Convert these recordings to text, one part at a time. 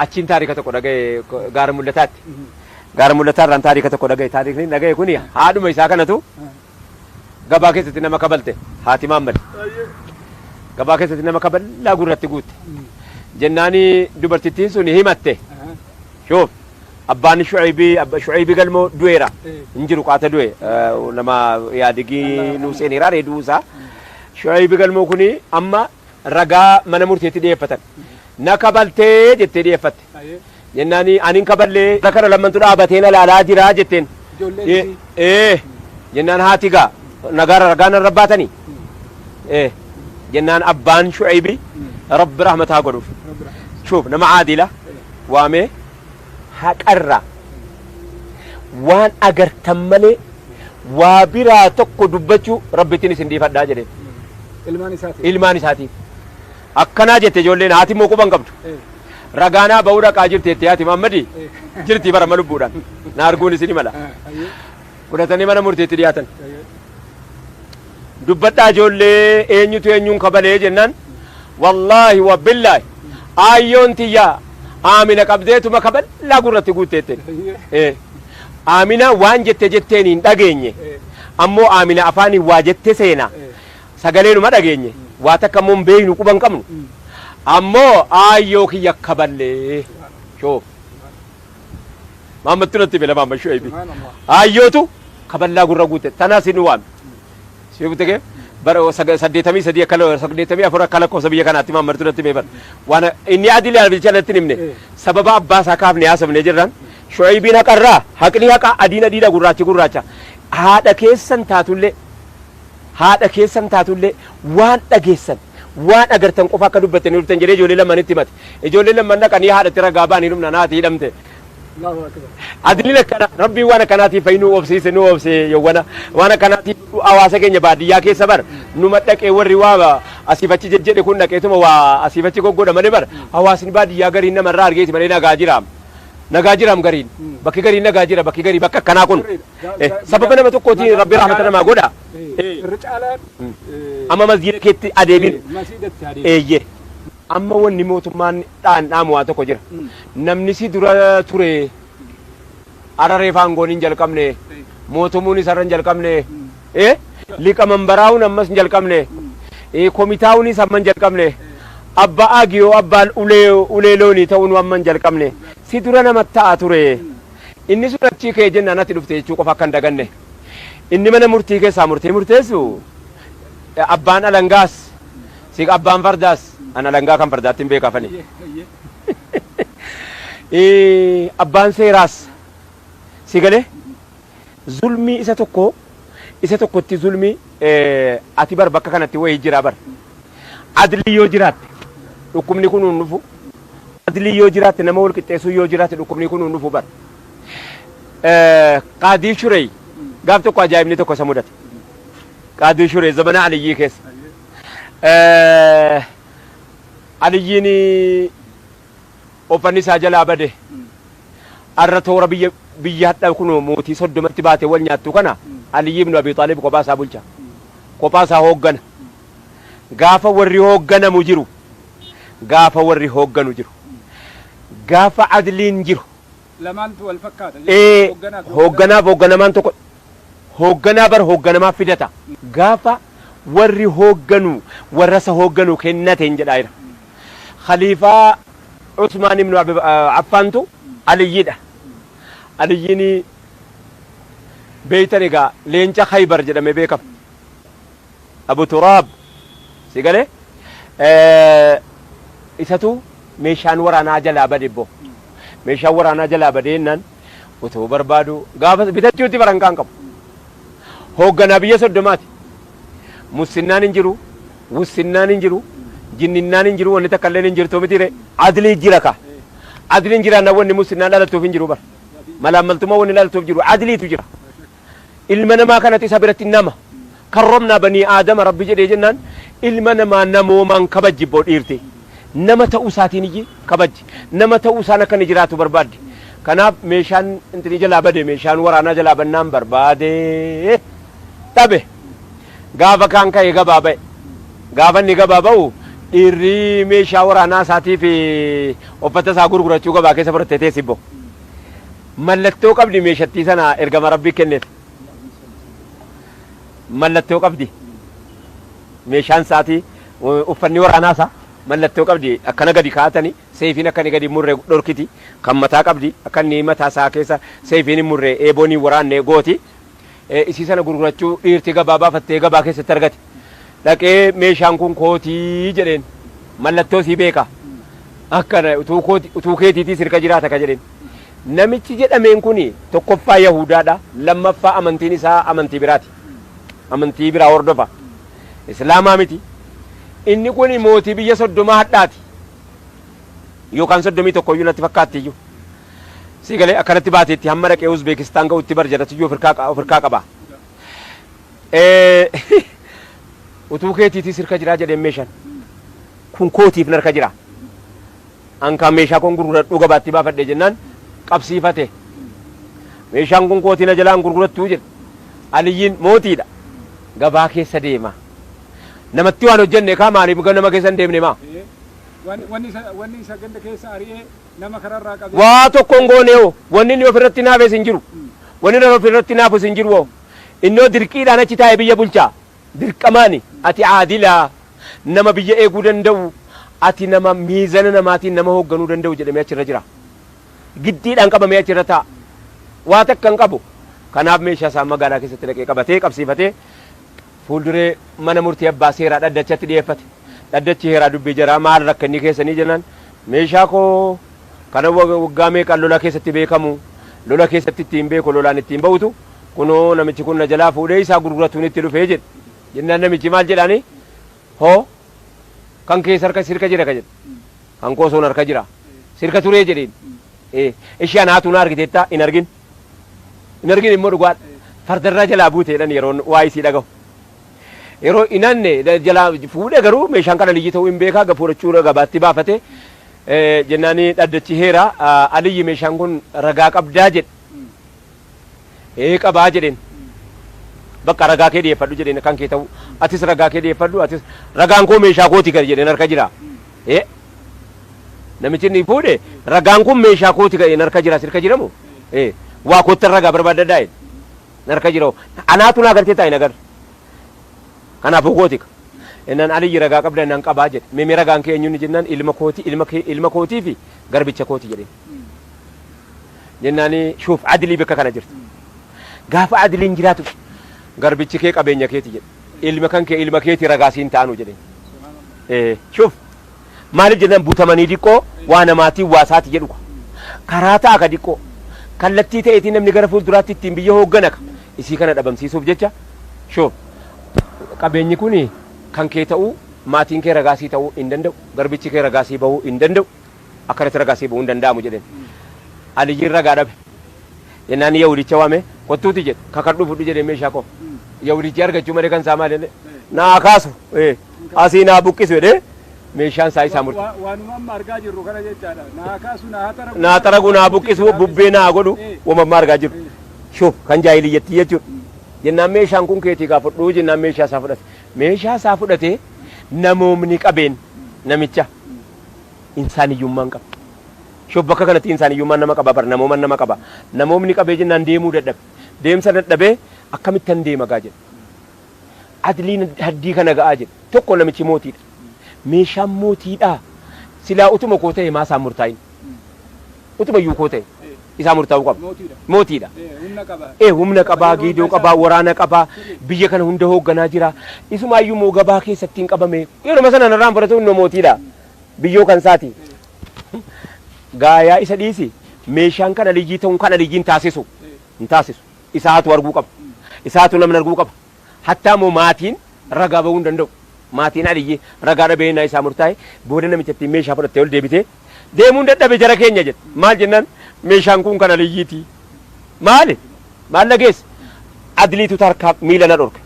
achin taarika tokko dhagaye gaara mul'ataatti. Gaara mul'ataarraan taarika tokko dhagaye taarikni dhagaye kuni haadhuma isaa kanatu gabaa keessatti nama kabalte haati Maammad. Gabaa keessatti nama kaballaa gurratti guutte. Jennaani dubartittiin sun himatte. Shoof abbaan Shu'aybii galmoo du'eera. Injiru qaata du'e nama yaadigii nu seeneera reeduusaa. Shu'aybii galmoo kuni amma ragaa mana murteetti dhiyeeffatan. Na kabaltee jettee dhiyeeffatte. Jennaani anin kaballee kana lammantu dhaabatee na laalaa jira jetteen. Jennaan haati gaa nagaara ragaa narra baatanii. jennaan abbaan Shu'aybii rabbi rahmataa godhuuf shuuf nama caadila waamee haqarra waan agartan malee waa biraa tokko dubbachuu rabbittiin isin dhiifadhaa jedhe ilmaan isaatiif akkanaa jette ijoolleen haati moo quban qabdu ragaanaa ba'uu dhaqaa jirteetti haati Maammadii jirtii bara malubbuudhaan na arguun isin mala fudhatanii mana murteetti dhiyaatan dubbadhaa ijoollee eenyutu eenyuun kabalee jennaan wallaahi wa billaahi ayyoon tiyyaa Aamina qabdeetuma kaballaa gurratti guutteetten Aamina waan jetteen hin dhageenye ammoo Aamina afaanii waa jette seena sagaleenuma dhageenye waa takka ammoo beeynu quban qabnu ammoo ayyoo kiyya kaballee shoof Maammattu natti bela Maamma Shu'aybii ayyootu kaballaa gurra guutte tanaa sin waame siifutege bara 83 akkala 84 akkala ko sabiya kanatti Maammattu natti beeban waan inni adili albichatti nimne sababa abbaasaa kaafne yaasabne jirran Shu'aybiin haqarraa haqni haqa adiina diida gurraacha haadha keessan taatullee waan dhageessan waan agartan qofa akka dubbattanii dhuftan jedhee ijoollee lamanitti himate ijoollee laman dhaqanii haadhatti ragaa ba'anii dhumna naati hidhamte adilin akkana rabbiin waan akkanaatiif fayyinuu obsiise nu obse yowwana waan akkanaatiif hawaasa keenya baadiyyaa keessa bar numa dhaqee warri waa asiifachi jedhe kun dhaqeetuma waa asiifachi goggoodha malee bar hawaasni baadiyyaa gariin namarraa argeeti malee nagaa jiraam gariin bakki gariin nagaa jira bakki garii bakka akkanaa kun sababa nama tokkooti rabbi rahmata namaa godha amma masjiida keetti adeemin eeyye amma wanni mootummaan dhaamu waa tokko jira namni si dura ture araree faangoon hin jalqabne mootummuun isarra hin jalqabne liqaman baraa'uun ammas hin jalqabne komitaa'uunis amma hin jalqabne abbaa agiyoo abbaan uleeloonii ta'uun amma hin jalqabne si dura nama ta'a ture inni sun achii kee jennaan ati dhufte jechuu qofa akka hin daganne inni mana murtii keessaa murteessu abbaan alangaas si abbaan fardaas ana alangaa kan fardaatti hin beekafani abbaan seeraas si galee zulmii isa tokkotti zulmii ati bar bakka kanatti wayii jira bar adlii yoo jiraatte dhukkubni kun hin dhufu adlii yoo jiraatte nama wal qixxeessuu yoo jiraatte dhukkubni kun hin dhufu bar qaadii shurey gaaf tokko ajaa'ibni tokko isa mudate qaadii shurey zamana aliyyii keessa aliyyiin offanni isaa jalaa bade arra toora biyya hadha kun mootii soddomatti baate wal nyaattu kana Aliyyi ibn Abi Xaalib kophaa isaa bulcha kophaa isaa hooggana gaafa warri hoogganamu jiru gaafa adliin jiru lamaantu wal fakkaata hoogganamaan tokko hoogganaa bar hoogganamaa fidata gaafa warri hoogganu warra isa hoogganu kennateen jedhaa jira khaliifaa Usmaan ibn Affaantu Aliyyiidha Aliyyiin beeytan egaa leenca Khaybar jedhame beekama Abu Turaab si galee isatu meeshaan waraanaa jalaa bade boo meeshaan waraanaa jalaa badeennan utoo barbaadu gaafa bitachuutti barankaan qabu hoogganaa biyya soddomaati musinnaan hin jiru wussinnaan hin jiru jinninnaan hin jiru wanni takka illee hin jirtu mitire adlii jira ka adliin jira na wanni musinnaan dhalatuuf hin jiru bar malaammaltummaa wanni dhalatuuf jiru adliitu jira ilma namaa kanatti isa biratti nama karromnaa banii aadama rabbi jedhee jennaan ilma namaa namoomaan kabajji boo dhiirte nama ta'uu isaatiin iyyi kabajji nama ta'uu isaan akka inni jiraatu barbaadde kanaaf meeshaan intini jalaa bade meeshaan waraanaa jalaa bannaan barbaade dhabe gaafa kaan ka'e gabaa ba'e gaafa inni gabaa ba'u dhiirri meeshaa waraanaa isaatii fi uffata isaa gurgurachuu gabaa keessa fudhattee teessibbo. Mallattoo qabdi meeshattii sana ergama rabbii kenneef. Mallattoo qabdi. Meeshaan isaatii uffanni waraanaa isaa mallattoo qabdi akkana gadi kaa'atanii seefiin akkani gadi murree dhorkiti kan mataa qabdi akka inni mataa isaa keessa seefiin murree eeboonii waraannee gooti. Isii sana gurgurachuu dhiirti gabaa baafattee gabaa keessatti argate. Dhaqee meeshaan kun kootii jedheen mallattoo sii beeka. Akkana utuu keetiitii sirka jiraata ka jedheen. Namichi jedhameen kuni tokkoffaa Yahudaadha. Lammaffaa amantiin isaa amantii biraati. Amantii biraa hordofa. Islaamaa miti. Inni kuni mootii biyya soddomaa hadhaati. Yookaan 31 natti fakkaatti iyyuu. Sigalee akkanatti baateetti hamma dhaqee Uzbeekistaan ga'utti barjadatu iyyuu ofirkaa qaba. Utuu keetiitii sirka jiraa jedheen meeshaan. Kun kootiif narka jira. Ankaan meeshaa kun gurguradhuu gabaatti baafadhe jennaan qabsiifate. Meeshaan kun kootii na jalaan gurgurattuu jedhe. Aliyyiin mootiidha. Gabaa keessa deema. Namatti waan hojjenne kaa maaliif nama keessa hin deemne maa? Wanni isa ganda keessa ari'ee nama kararraa qabee. Waa tokkoon goonee wanni inni ofirratti naafes hin jiru. Wanni inni ofirratti naafus hin jiru. Innoo dirqiidhaan achi taa'e biyya bulchaa. Dirqamaani ati aadilaa nama biyya eeguu danda'u ati nama miizana namaatiin nama hoogganuu danda'u jedhamee achirra jira. Giddiidhaan qabamee achirra taa'a. Waa takka hin qabu. Kanaaf meeshaa isaa magaalaa keessatti dhaqee qabatee qabsiifatee fuulduree mana murtii abbaa seeraa dhaddachatti dhiyeeffate. Dhaddachi heeraa dubbii jira maal rakkanni keessanii jennaan meeshaa koo kana waggaa meeqaan lola keessatti beekamu lola keessatti ittiin beeku lolaan ittiin ba'utu kunoo namichi kun na jalaa fuudhee isaa gurguratuun itti dhufee jedhe. Jennaan namichi maal jedhaani hoo kan keessa harka sirka jira ka jedhe kan koosoon harka jira sirka turee jedheen ishee anaatu na argiteetta hin argin immoo dhugaadha fardarraa jalaa buuteedhaan yeroon waa isii dhagahu yeroo inanne jalaa fuudhee garuu meeshaan kana liyyi ta'uu hin beekaa gafuudhachuu gabaatti baafate jennaani dhaddachi heera aliyyi meeshaan kun ragaa qabdaa jedhe qabaa jedheen bakka ragaa kee dhiyeeffadhu jedheen kan kee ta'u atis ragaa kee dhiyeeffadhu atis ragaan koo meeshaa kooti gadi jedheen harka jira namichi inni fuudhe ragaan kun meeshaa kooti gadi harka jira sirka jiramu waa koottan ragaa barbaadadhaa harka jira anaatu naa gartee taa'e nagar kanaafuu kooti innaan aliyyi ragaa qabda innaan qabaa jedhe mee ragaan kee eenyuun jennaan ilma kootii fi garbicha kooti jedheen jennaani shuuf adilii bakka kana jirti gaafa adiliin jiraatu garbichi kee qabeenya keeti jedhe ilma kan kee ilma keeti ragaa siin taanu jedheen shuuf maaliif jennaan buutamanii diqqoo waa namaatiin waasaati jedhu karaa ta'a ka diqqoo kallattii ta'eetiin namni gara fuulduraatti ittiin biyya hoogganaka isii kana dhabamsiisuuf jecha shuuf qabeenyi kun kan kee ta'uu maatiin kee ragaasii ta'uu hin danda'u garbichi kee ragaasii bahuu hin danda'u akkanatti ragaasii bahuu hin danda'amu jedheen aliyyiin ragaa dhabe jennaan yahudicha waame kottuuti jedhe kakadhu fudhu jedhee meeshaa qofa yahudichi argachuu malee kan isaa maal jedhe naa kaasu asii naa buqqisu jedhee meeshaan isaa murte. Waanuma amma argaa jirru kana jechaadha. Naa kaasu naa xaragu naa buqqisu bubbee naa godhu wamamma argaa jirru. Shuuf kan jaahiliyyatti jechuudha. Jennaan meeshaan kun keetii gaa fudhuu jennaan meeshaa isaa fudhate. Meeshaa isaa fudhatee namoomni qabeen namicha insaaniyyummaan qaba. Shuuf bakka kanatti insaaniyyummaan nama qaba bara namooman nama qaba. Namoomni qabee jennaan deemuu dadhabe. Deemsa dadhabee akkamittan deema gaa jedhe. Adliin haddii kana ga'aa jedhe. Tokko namichi mootiidha. Meeshaan mootiidha. Silaa utuma koo ta'e maasaan murtaa'in. Utuma iyyuu koo ta'e isaa murtaa'uu qaba. Mootiidha. Humna qabaa, giidoo qabaa, waraana qabaa, biyya kana hunda hoogganaa jira. Isumaayyuu moo gabaa keessatti hin qabame. Yeroo sana narraan fudhatu innoo mootiidha. Biyyoo kan saati. Gaayaa isa dhiisi. Meeshaan kana liyyii ta'uun kana liyyiin taasisu. Hin taasisu. Isaatu arguu qaba. Isaatu namni arguu qaba. Hattaa moo maatiin ragaa bahuu hin danda'u. Maatiin aliyyi ragaa dhabee naa isaa murtaa'e booda namichatti meeshaa fudhattee ol deebitee deemuun dadhabe jara keenya jedhe maal jennaan meeshaan kun kan aliyyiiti maali maal dhageesse adliitu tarkaa miila na dhorke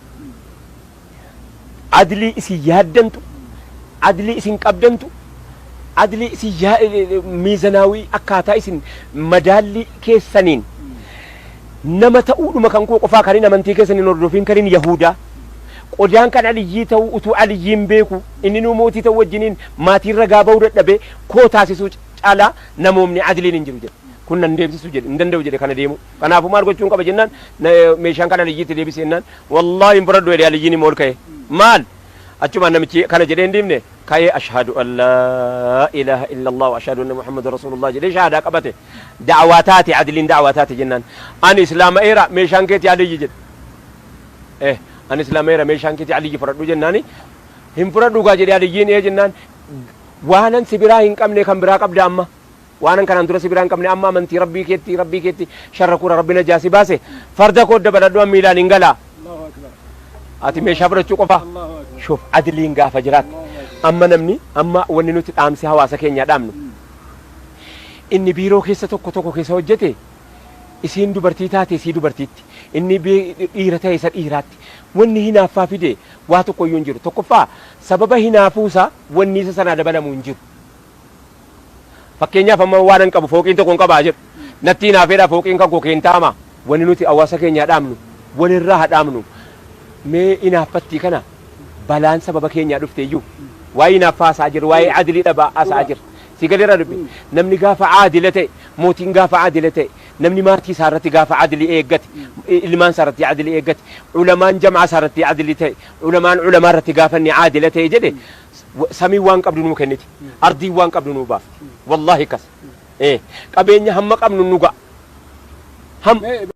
adlii isin yaaddantu adlii isin qabdantu adlii isin miizanaawii akkaataa isin madaalli keessaniin nama ta'uudhuma kan koo qofaa kaniin amantii keessaniin hordofin kaniin yahudaa qodaan kan aliyyii ta'u utuu aliyyiin beeku inni nu mootii ta'u wajjiniin maatiin ragaa ba'uu dadhabee koo taasisuu caalaa namoomni adiliin hin jiru jedhe kun nan deebisuu jedhe hin danda'u jedhe kana deemu kanaafuu maal gochuun qaba jennaan meeshaan kan aliyyiitti deebisee jennaan wallaahi hin fudhadhu jedhe aliyyiin immoo ol ka'e maal achumaan namichi kana jedhee hin deemne ka'ee ashhadu an laa ilaaha illallah wa ashhadu anna muhammada rasulullah jedhee shahaadaa qabate da'awaa taate adiliin da'awaa taate jennaan ani islaama eera meeshaan keetii aliyyi jedhe ani islaama eera meeshaan keetii aliyyi fudhadhu jennaani hin fudhadhu gaa jedhee aliyyiin jennaan waanan sibiraa hin qabne kan biraa qabda amma waanan kanaan dura sibiraa hin qabne amma amantii rabbii keetti sharra kura rabbi najaasi baase farda koo dabadadhu miilaan hin galaa ati meeshaa fudhachuu qofa shuf adiliin gaafa jiraat amma namni amma wanni nuti dhaamsi hawaasa keenyaa dhaamnu inni biiroo keessa tokko keessa hojjete isiin dubartii taate isii dubartiitti inni dhiira ta'e isa dhiiraatti wanni hinaaffaa fide waa tokko iyyuu hin jiru tokkoffaa sababa hinaafuusaa wanni isa sanaa dabalamu hin jiru fakkeenyaaf amma waan hin qabu fooqiin tokko hin qabaa jedhu natti hinaafeedha fooqiin kan koo keentaama wanni nuti hawaasa keenyaa dhaamnu walirraa hadhaamnu mee inaaffattii kana balaan sababa keenyaa dhufte iyyuu waa'ee inaaffaa asaa jiru waa'ee adilii dhabaa asaa jiru si galirra dubbi namni gaafa aadila ta'e mootiin gaafa aadila ta'e namni maatii isaa irratti gaafa adilii eeggate ilmaan isaa irratti adilii eeggate ulamaan jamaa isaa irratti adilii ta'e ulamaan ulamaa irratti gaafa inni aadila ta'e jedhe samii waan qabdu nuu kenniti ardii waan qabdu nuu baafti wallaahi kas qabeenya hamma qabnu nu ga'a